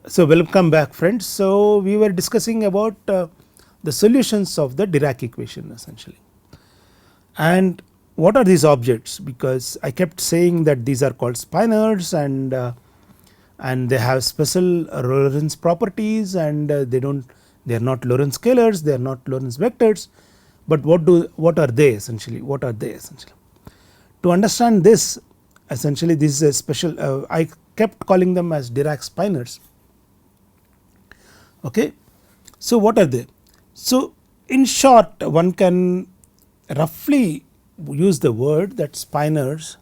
So, welcome back friends. So, we were discussing about the solutions of the Dirac equation essentially, and what are these objects, because I kept saying that these are called spinors, and they have special Lorentz properties, and they are not Lorentz scalars, they are not Lorentz vectors, but what are they essentially, to understand this. Essentially this is a special, I kept calling them as Dirac spinors. Okay. So, what are they? So, in short, one can roughly use the word that spinors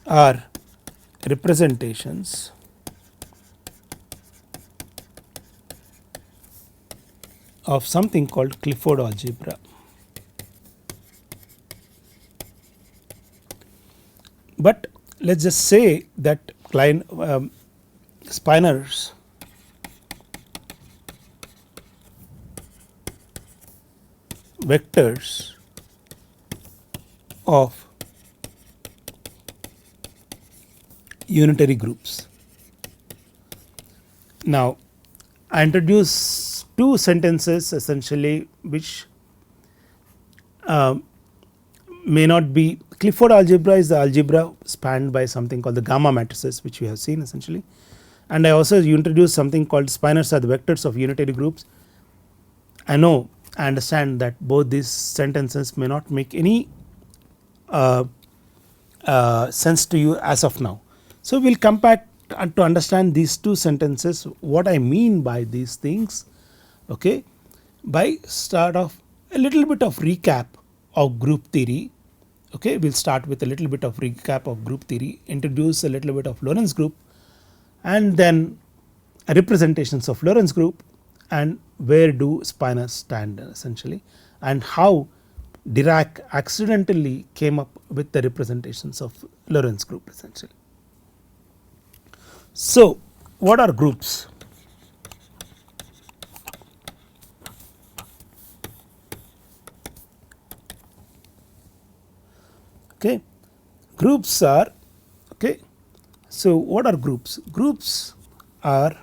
are representations of something called Clifford algebra. But let us just say that spinors vectors of unitary groups. Now, I introduce two sentences essentially which may not be. Clifford algebra is the algebra spanned by something called the gamma matrices, which we have seen essentially, and I also introduced something called spinors are the vectors of unitary groups. I know, I understand that both these sentences may not make any uh, sense to you as of now. So, we will come back to understand these two sentences, what I mean by these things, okay, by start of a little bit of recap of group theory. Okay, we will start with a little bit of recap of group theory, introduce a little bit of Lorentz group, and then representations of Lorentz group, and where do spinors stand essentially, and how Dirac accidentally came up with the representations of Lorentz group essentially. So, what are groups? Okay, groups are, okay. So, what are groups? Groups are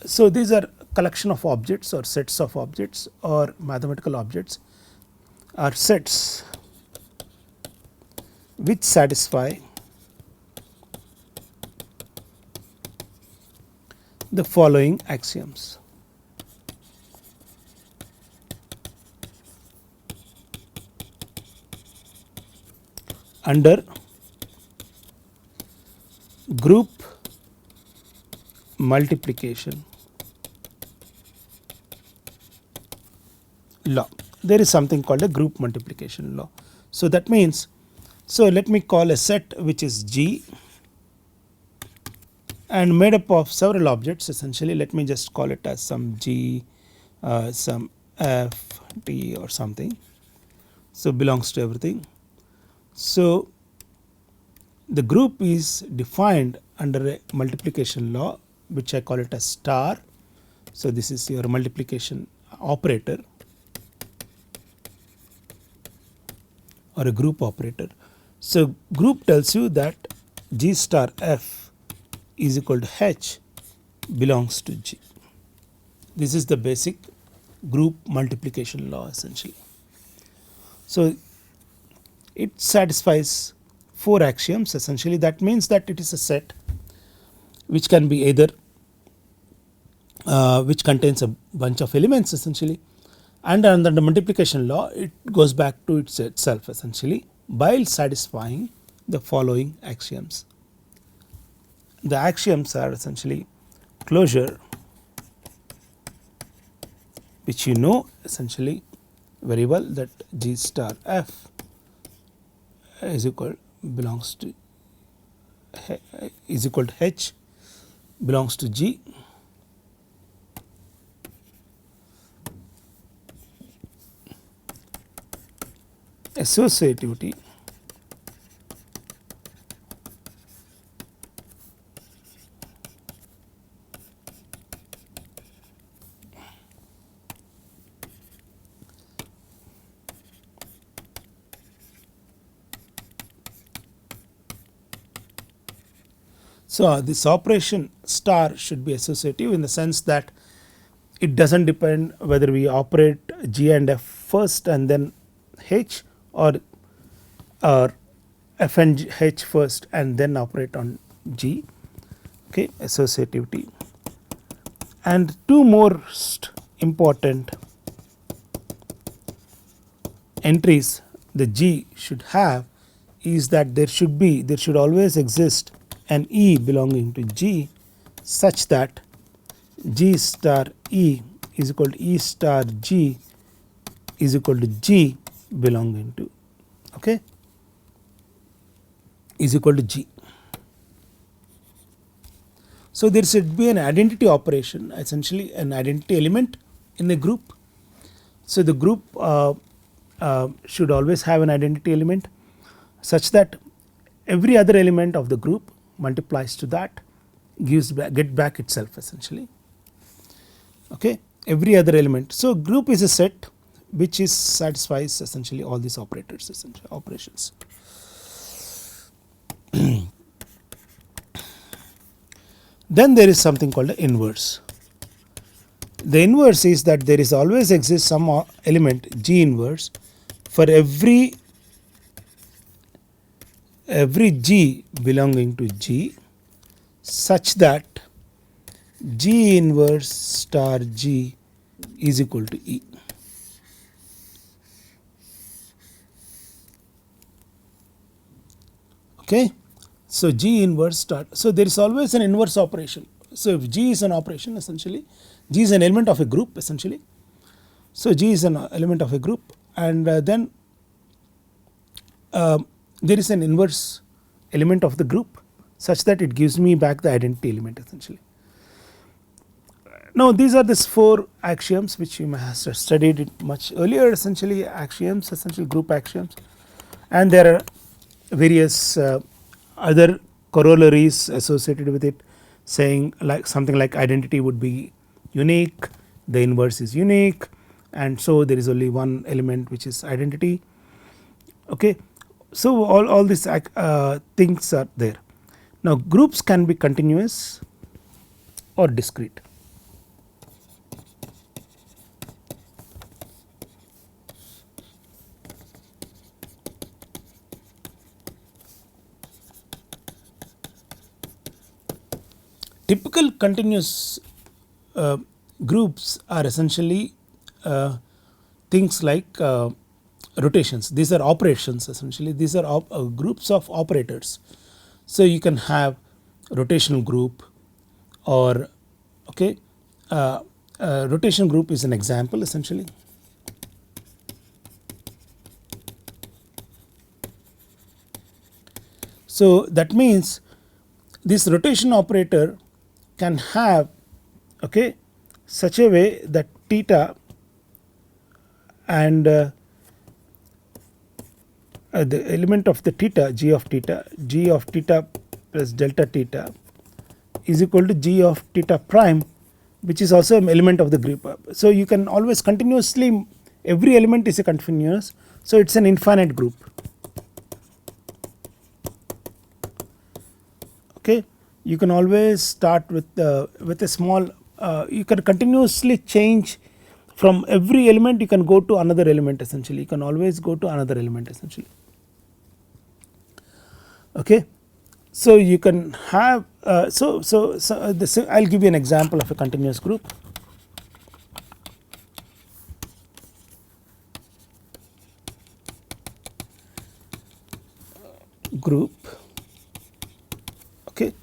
so these are collection of objects or sets of objects or mathematical objects are sets which satisfy the following axioms. Under group multiplication law, there is something called a group multiplication law. So, that means, so let me call a set which is G and made up of several objects essentially. Let me just call it as some G, some F, T or something. So, belongs to everything. So, the group is defined under a multiplication law which I call it as star. So, this is your multiplication operator or a group operator. So, group tells you that G star F is equal to H belongs to G. This is the basic group multiplication law essentially. So, it satisfies 4 axioms essentially. That means that it is a set which can be either which contains a bunch of elements essentially, and under the multiplication law it goes back to itself essentially by satisfying the following axioms. The axioms are essentially closure, which you know essentially very well, that G star F is equal belongs to H belongs to G. Associativity So this operation star should be associative in the sense that it doesn't depend whether we operate G and F first and then H, or F and H first and then operate on G. Okay, associativity. And two most important entries the G should have is that there should always exist an E belonging to G such that G star E is equal to E star G is equal to G belonging to, okay, is equal to G. So there should be an identity operation, essentially an identity element in the group. So the group should always have an identity element such that every other element of the group multiplies to that, get back itself essentially. Okay, every other element. So group is a set which is satisfies essentially all these operators, essentially operations. Then there is something called the inverse. The inverse is that there is always exists some element G inverse for every G belonging to G such that G inverse star G is equal to E. Okay, so G inverse star. So there is always an inverse operation. So if G is an operation, essentially G is an element of a group essentially. So G is an element of a group, and then there is an inverse element of the group such that it gives me back the identity element essentially. Now these are these four axioms which you may have studied it much earlier, essentially axioms, essentially group axioms, and there are various other corollaries associated with it, saying like something like identity would be unique, the inverse is unique, and so there is only one element which is identity. Okay, so all these things are there. Now groups can be continuous or discrete. Typical continuous groups are essentially things like rotations. These are operations essentially. These are groups of operators. So you can have rotational group, or okay, rotation group is an example essentially. So that means this rotation operator can have, okay, such a way that theta and the element of the theta, g of theta plus delta theta is equal to g of theta prime, which is also an element of the group. So you can always continuously, every element is a continuous, so it is an infinite group. Okay, you can always start with a small, you can continuously change from every element, you can go to another element essentially, you can always go to another element essentially. Okay, so you can have so this, I will give you an example of a continuous group. Group, okay.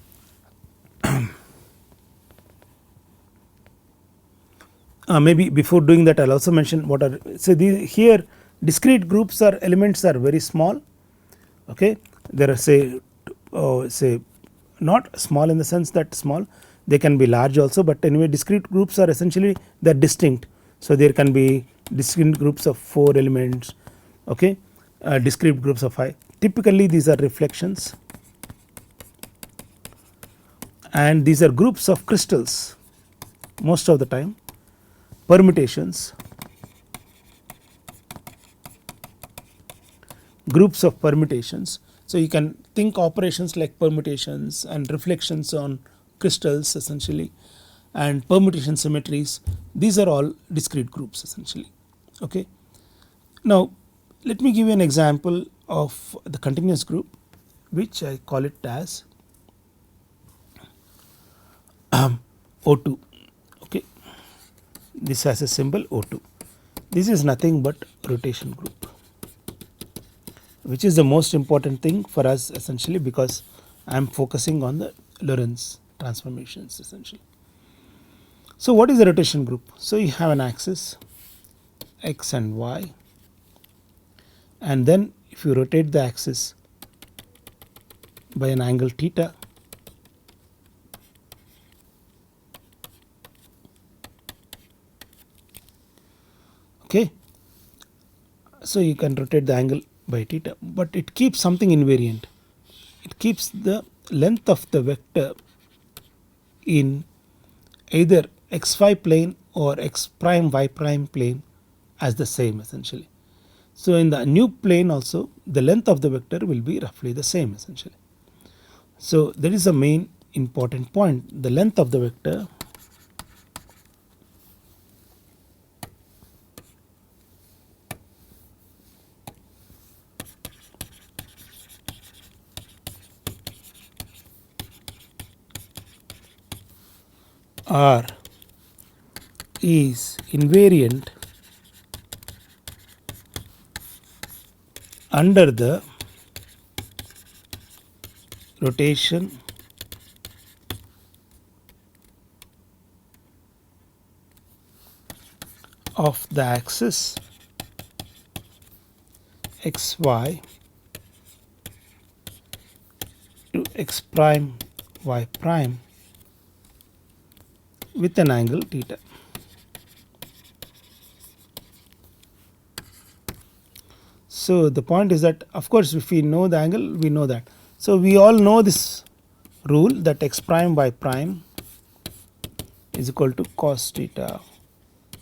Maybe before doing that I will also mention what are, so these here discrete groups or elements are very small, okay. There are say not small in the sense that small, they can be large also, but anyway discrete groups are essentially they are distinct. So there can be discrete groups of 4 elements, okay, discrete groups of 5. Typically these are reflections, and these are groups of crystals most of the time, permutations, groups of permutations. So you can think operations like permutations and reflections on crystals essentially, and permutation symmetries. These are all discrete groups essentially. Okay. Now let me give you an example of the continuous group, which I call it as O2. Okay. This has a symbol O2. This is nothing but rotation group, which is the most important thing for us essentially, because I am focusing on the Lorentz transformations essentially. So what is the rotation group? So you have an axis x and y, and then if you rotate the axis by an angle theta, okay, so you can rotate the angle by theta, but it keeps something invariant. It keeps the length of the vector in either xy plane or x prime y prime plane as the same essentially. So in the new plane also the length of the vector will be roughly the same essentially. So that is the main important point. The length of the vector R is invariant under the rotation of the axis xy to x prime y prime with an angle theta. So the point is that of course if we know the angle, we know that. So we all know this rule that x prime y prime is equal to cos theta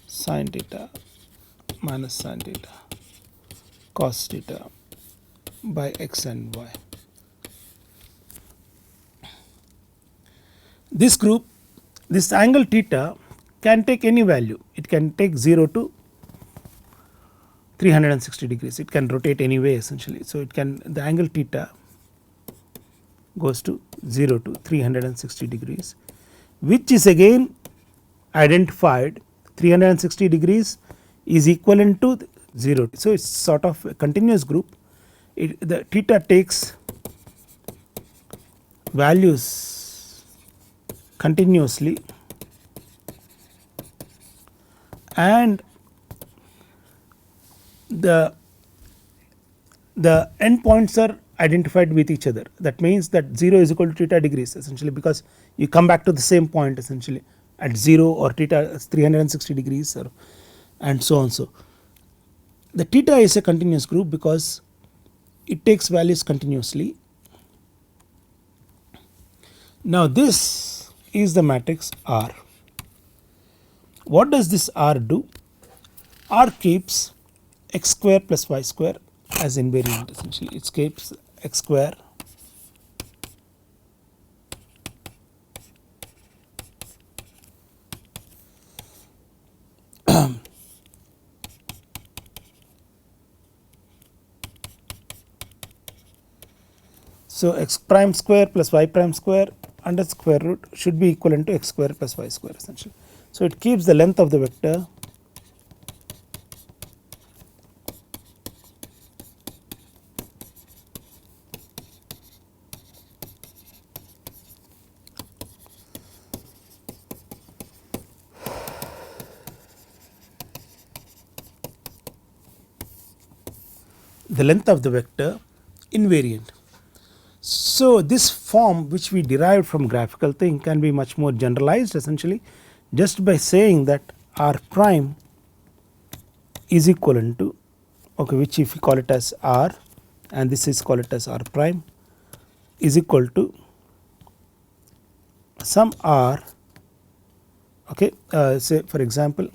sin theta minus sin theta cos theta by x and y. This group, this angle theta can take any value. It can take 0 to 360 degrees. It can rotate any way essentially. So it can, the angle theta goes to 0 to 360 degrees, which is again identified 360 degrees is equivalent to 0. So it's sort of a continuous group. The theta takes values continuously, and the endpoints are identified with each other. That means that 0 is equal to theta degrees essentially, because you come back to the same point essentially at 0 or theta 360 degrees or and so on. So the theta is a continuous group because it takes values continuously. Now this is the matrix R. What does this R do? R keeps x square plus y square as invariant essentially. It keeps x square so x prime square plus y prime square under square root should be equivalent to x square plus y square essentially. So it keeps the length of the vector invariant. So this form which we derived from graphical thing can be much more generalized essentially, just by saying that R prime is equivalent to, okay, which if we call it as R and this is call it as R prime, is equal to some R, okay, say for example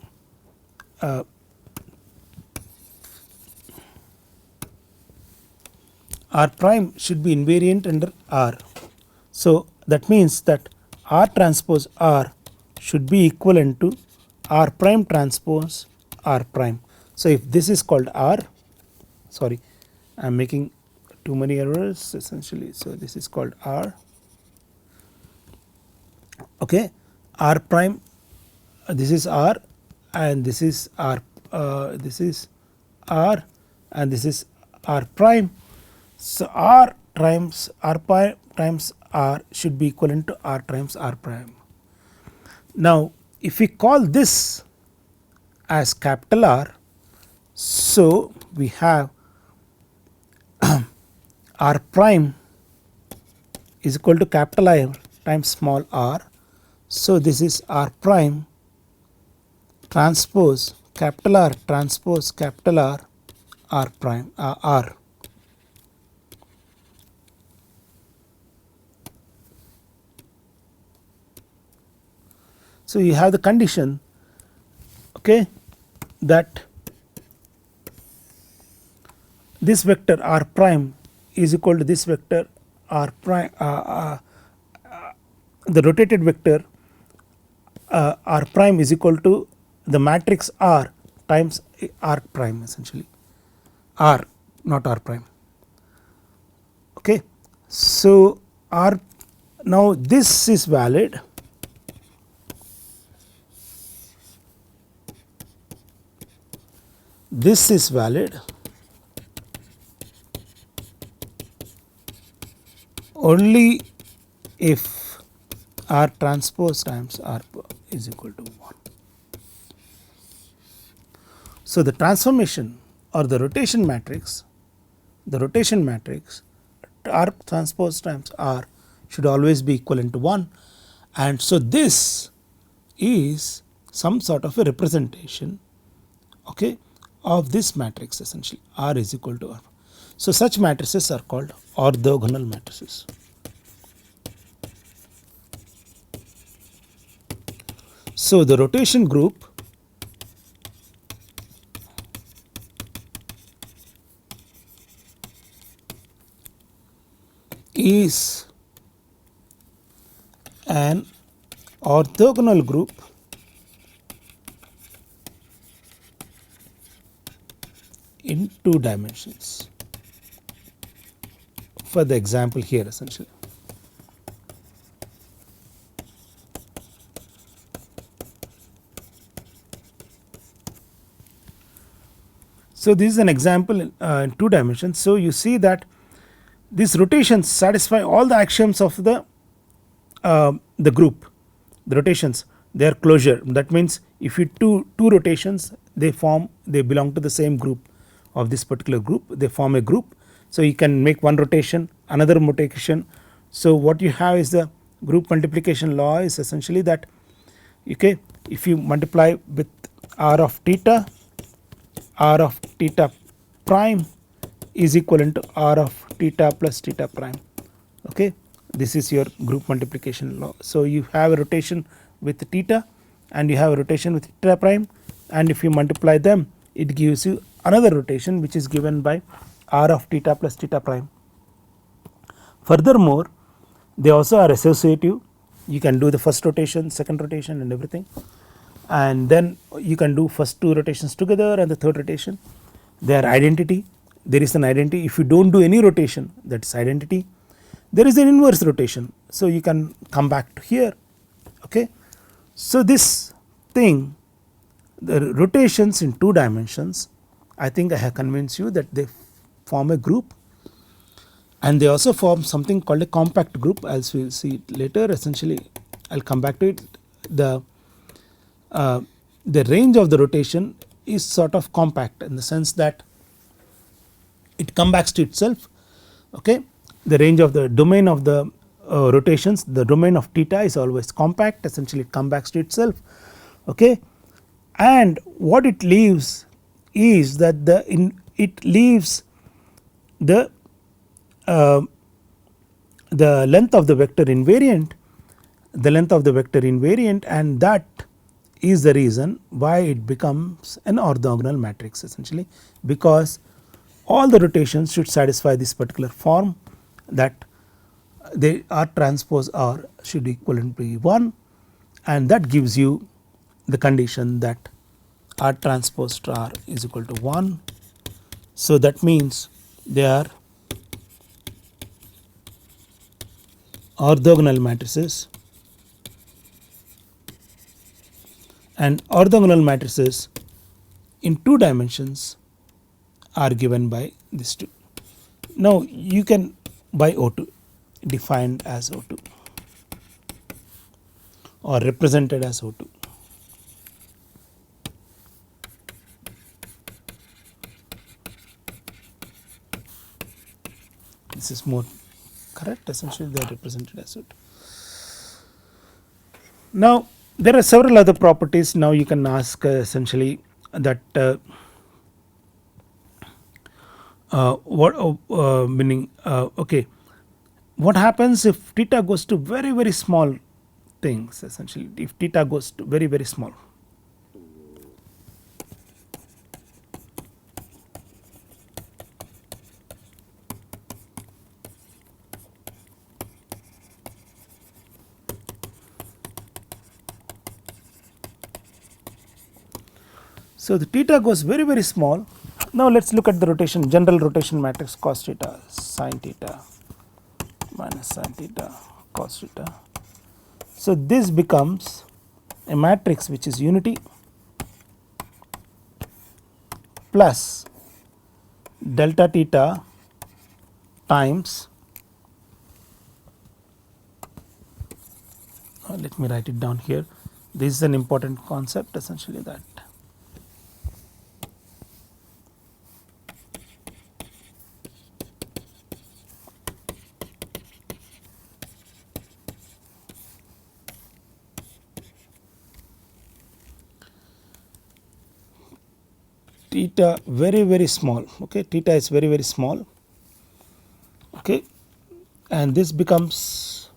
R prime should be invariant under R. So that means that R transpose R should be equivalent to R prime transpose R prime. So if this is called R, sorry, I am making too many errors essentially. So this is called R, okay, R prime, this is R and this is R, this is R and this is R prime. So R times R prime times R should be equivalent to R times R prime. Now if we call this as capital R, so we have R prime is equal to capital I times small r. So this is R prime transpose capital R transpose capital R, R prime R. So you have the condition, okay, that this vector R prime is equal to this vector R prime, the rotated vector R prime is equal to the matrix R times R prime, essentially R, not R prime, okay. So R, now this is valid, this is valid only if R transpose times R is equal to 1. So the transformation or the rotation matrix R transpose times R should always be equivalent to 1, and so this is some sort of a representation, okay, of this matrix, essentially R is equal to R. So such matrices are called orthogonal matrices. So the rotation group is an orthogonal group in 2 dimensions, for the example here essentially. So this is an example in 2 dimensions. So you see that these rotations satisfy all the axioms of the group, the rotations, their closure. That means if you two rotations, they belong to the same group of this particular group, they form a group. So you can make one rotation, another rotation. So what you have is the group multiplication law is essentially that, okay, if you multiply with r of theta prime is equivalent to r of theta plus theta prime, okay. This is your group multiplication law. So you have a rotation with theta and you have a rotation with theta prime, and if you multiply them it gives you another rotation which is given by r of theta plus theta prime. Furthermore, they also are associative. You can do the first rotation, second rotation and everything, and then you can do first 2 rotations together and the third rotation. They are identity. There is an identity. If you do not do any rotation, that is identity. There is an inverse rotation, so you can come back to here, okay. So this thing, the rotations in 2 dimensions, I think I have convinced you that they form a group, and they also form something called a compact group, as we will see it later. Essentially I will come back to it. The range of the rotation is sort of compact in the sense that it comes back to itself, okay. The range of the domain of the rotations, the domain of theta is always compact, essentially it comes back to itself, okay. And what it leaves is that it leaves the length of the vector invariant, and that is the reason why it becomes an orthogonal matrix, essentially, because all the rotations should satisfy this particular form, that they R transpose R should equivalent be 1, and that gives you the condition that R transpose to R is equal to 1. So that means they are orthogonal matrices, and orthogonal matrices in 2 dimensions are given by these two. Now you can by O2, defined as O2 or represented as O2. This is more correct, essentially they are represented as O2. Now there are several other properties. Now you can ask essentially that what meaning okay, what happens if theta goes to very small things, essentially if theta goes to very small. So the theta goes very small. Now let us look at the rotation, general rotation matrix cos theta sin theta minus sin theta cos theta. So this becomes a matrix which is unity plus delta theta times, let me write it down here, this is an important concept, essentially that theta very small, okay, theta is very small, okay, and this becomes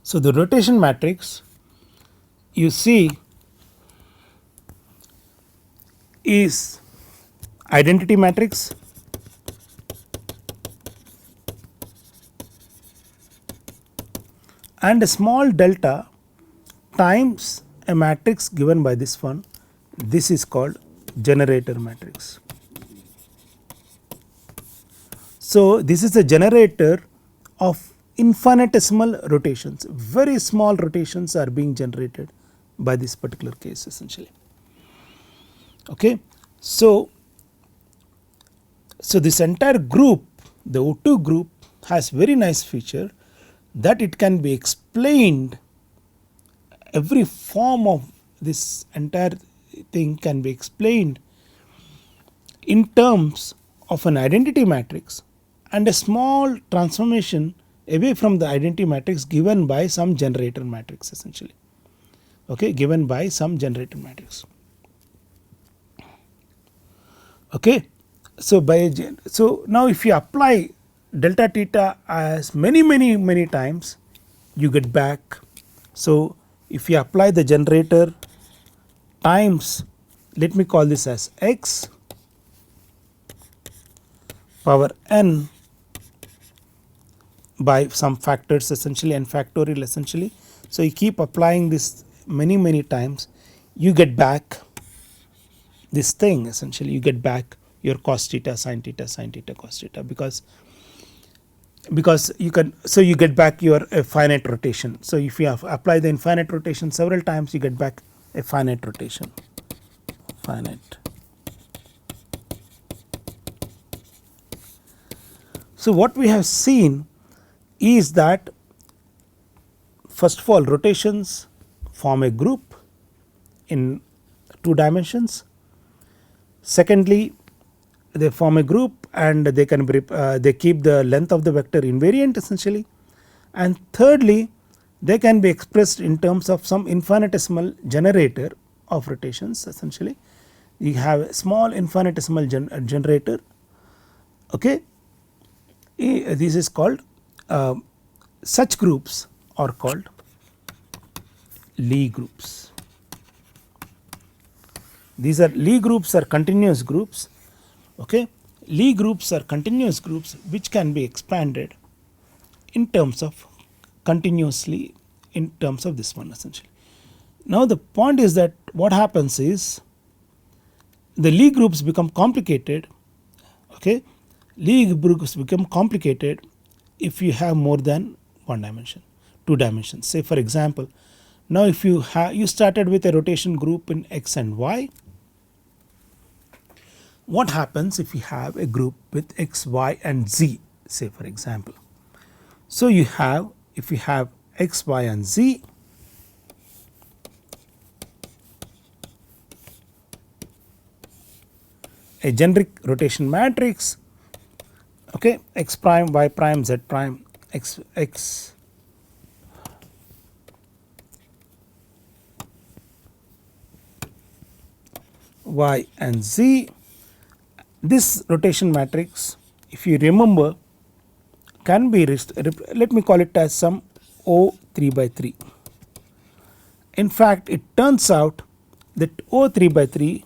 so the rotation matrix you see is identity matrix and a small delta times a matrix given by this one. This is called generator matrix. So this is a generator of infinitesimal rotations, very small rotations are being generated by this particular case, essentially. Okay, so this entire group, the O2 group, has very nice feature that it can be explained, every form of this entire thing can be explained in terms of an identity matrix and a small transformation away from the identity matrix given by some generator matrix, essentially, okay, given by some generator matrix. Okay, so now if you apply delta theta as many times, you get back. So if you apply the generator times, let me call this as x power n by some factors, essentially n factorial, essentially. So you keep applying this many times, you get back this thing, essentially you get back your cos theta sin theta sin theta cos theta, because you can, so you get back your finite rotation. So if you apply the infinite rotation several times, you get back a finite rotation, finite. So what we have seen is that first of all rotations form a group in 2 dimensions. Secondly, they form a group and they can be, they keep the length of the vector invariant, essentially. And thirdly, they can be expressed in terms of some infinitesimal generator of rotations, essentially, you have a small infinitesimal generator. Okay, this is called such groups are called Lie groups. These are Lie groups are continuous groups. Okay, Lie groups are continuous groups which can be expanded in terms of continuously in terms of this one essentially. Now the point is that what happens is the Lie groups become complicated. Okay, Lie groups become complicated if you have more than one dimension, two dimensions. Say for example, now if you started with a rotation group in x and y, what happens if you have a group with x, y and z, say for example. So you have, if you have x, y and z, a generic rotation matrix, okay, x prime, y prime, z prime, x y and z. This rotation matrix, if you remember, can be let me call it as some O 3 by 3. In fact, it turns out that O 3 by 3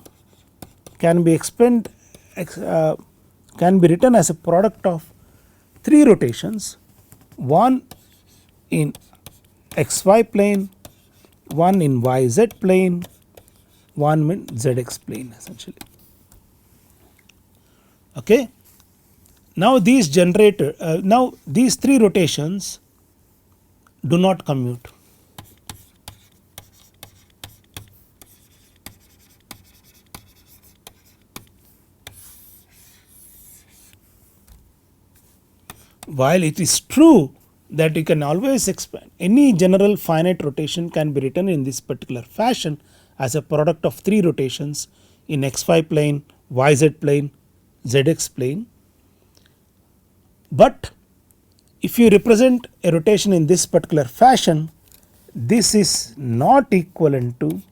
can be can be written as a product of three rotations, one in xy plane, one in yz plane, one in zx plane essentially. Okay. Now these now these three rotations do not commute. While it is true that you can always expand, any general finite rotation can be written in this particular fashion as a product of three rotations in xy plane, yz plane, zx plane. But if you represent a rotation in this particular fashion, this is not equivalent to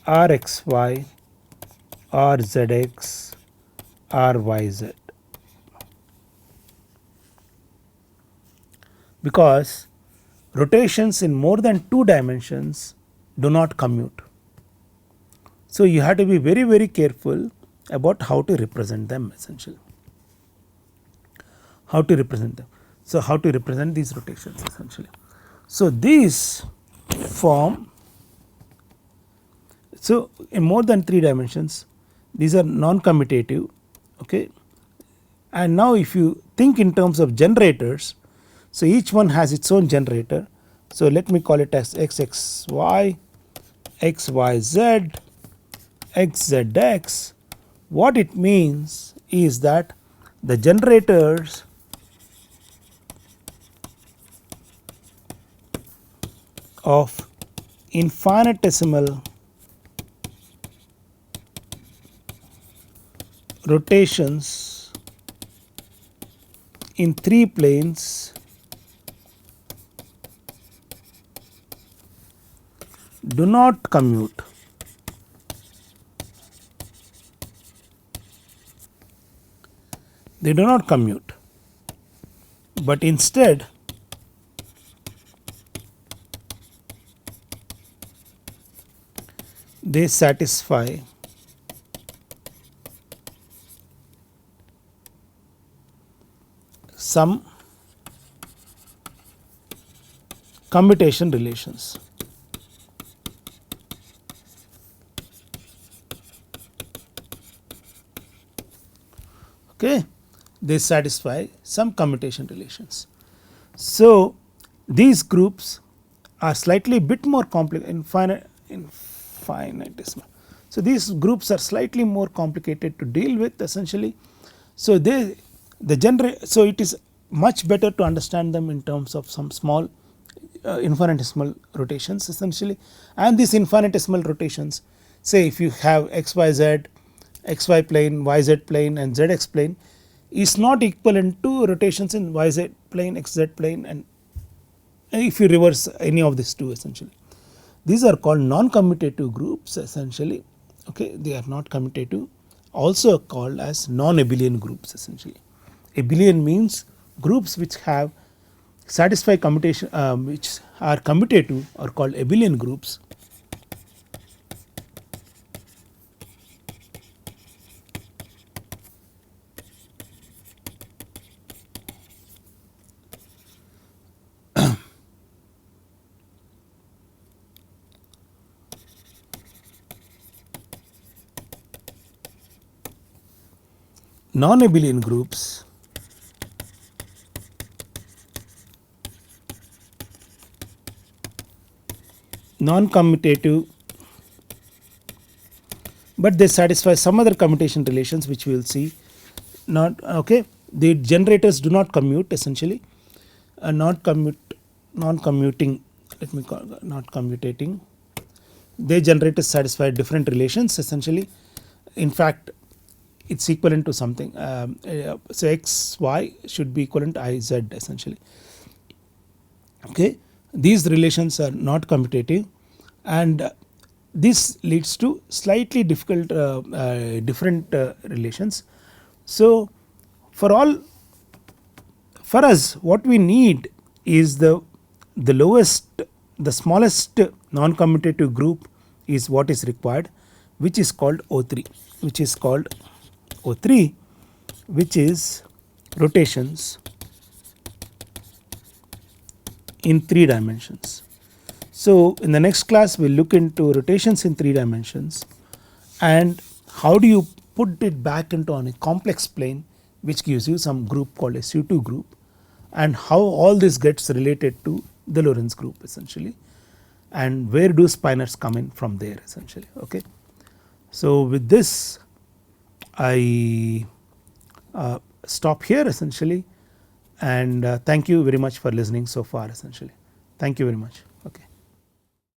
rxy, rzx, ryz, because rotations in more than two dimensions do not commute. So you have to be very, very careful about how to represent them essentially. How to represent them. So how to represent these rotations essentially. So these form, so in more than three dimensions, these are non-commutative. Okay. And now if you think in terms of generators, so each one has its own generator. So let me call it as xxy, xyz, xzx. What it means is that the generators of infinitesimal rotations in three planes do not commute. They do not commute, but instead they satisfy some commutation relations. Okay, they satisfy some commutation relations. So these groups are slightly bit more infinitesimal. So these groups are slightly more complicated to deal with essentially. So so it is much better to understand them in terms of some small infinitesimal rotations essentially. And these infinitesimal rotations, say if you have xyz, xy plane, yz plane and zx plane, is not equivalent to rotations in yz plane, xz plane, and if you reverse any of these two essentially. These are called non-commutative groups essentially, Okay, they are not commutative, also called as non-abelian groups essentially. Abelian means groups which have satisfy commutation which are commutative are called abelian groups. Non-abelian groups non-commutative, but they satisfy some other commutation relations which we will see. Not okay. The generators do not commute essentially, not commute, non-commuting. Let me call not commutating. They generators satisfy different relations essentially. In fact, it's equivalent to something. So x y should be equivalent to I z essentially. Okay, these relations are not commutative, and this leads to slightly difficult different relations. So for all, for us what we need is the lowest, the smallest non-commutative group is what is required, which is called O3, which is called O3, which is rotations in 3 dimensions. So in the next class we will look into rotations in 3 dimensions and how do you put it back into on a complex plane which gives you some group called a C2 group, and how all this gets related to the Lorentz group essentially, and where do spinors come in from there essentially. Okay. So with this I stop here essentially, and thank you very much for listening so far essentially. Thank you very much. Okay.